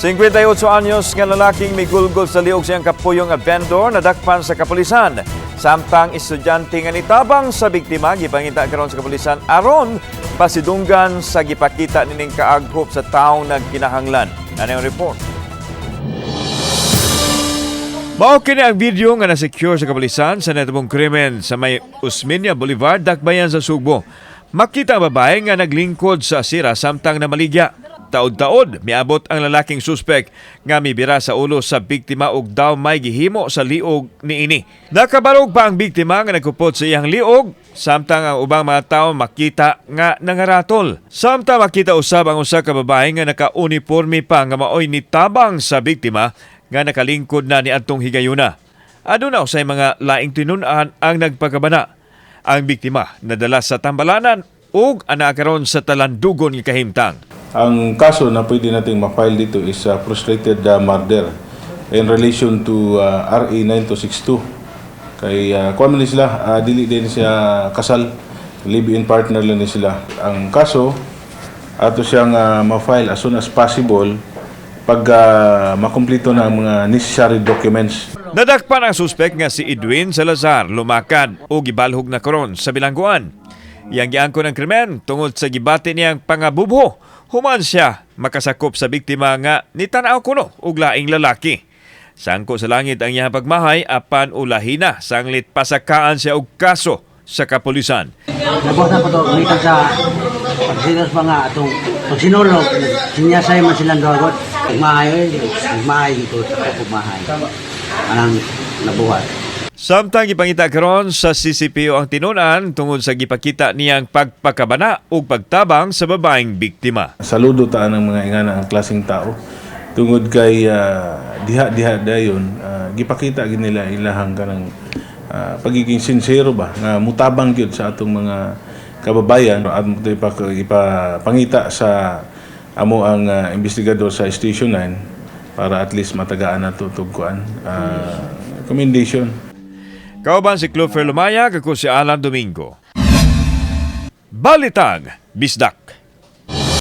58 anyos nga lalaking migulgol sa liog siyang kapuyong nga vendor nadakpan sa kapulisan. Samtang estudyante nga nitabang sa biktima gipangita karon sa kapulisan aron pasidunggan sa gipakita nining kaaghop sa taong nagkinahanglan. Ano yung report? Mao kini ang video nga na-secure sa kapulisan sa natubong krimen sa may Usmeña Boulevard, Dakbayan sa Sugbo. Makita ang babae nga naglingkod sa asira samtang namaligya. Taod-taod, miabot ang lalaking suspek nga mibira sa ulo sa biktima ug daw may gihimo sa liog niini. Nakabarog pa ang biktima nga nagkupot sa iyang liog, samtang ang ubang mga tao makita nga nangaratol. Samtang makita usab ang usa ka babae nga naka-uniforme pa nga maoy nitabang sa biktima nga nakalingkod na ni adtong higayuna. Aduna usay mga laing tinun-an ang nagpakabana. Ang biktima nadala sa tambalanan ug ana karon sa talandugon nga kahimtang. Ang kaso na pwede nating ma-file dito is frustrated murder in relation to RA 9262. Kay kuwan man sila, dili din siya kasal, live-in partner lang ni sila. Ang kaso, ato siyang ma-file as soon as possible pag makumpleto na ang mga necessary documents. Nadakpan ang suspek nga si Edwin Salazar lumakad o gibalhog na karon sa bilangguan. Iyang giangko ng krimen tungod sa gibati niyang pangabubho. Human siya makasakop sa biktima nga nitanaw kuno og laing lalaki. Sangko sa langit ang iyang pagmahay apan ulahina sanglit pasakaan siya og kaso sa kapulisan. Nabos na po ito, umitan sa pagsinos pa nga itong pagsinulog, sinyasay man silang gagot. Pagmahay ito sa pagmahay. Anang nabuhat. Samtang ipangita karon sa CCPO ang tinunan tungod sa gipakita niyang pagpakabana o pagtabang sa babaeng biktima. Saludo taan ng mga ingana ang klaseng tao. Tungod kay diha dayon, gipakita gid nila ilahang kanang pagiging sincero ba nga mutabang gyud sa atong mga kababayan at ipapangita sa amo ang investigador sa Station 9 para at least matagaan nato tugkuan. Commendation. Kauban si Clover Lumaya, kako si Alan Domingo. Balitag, Bisdak.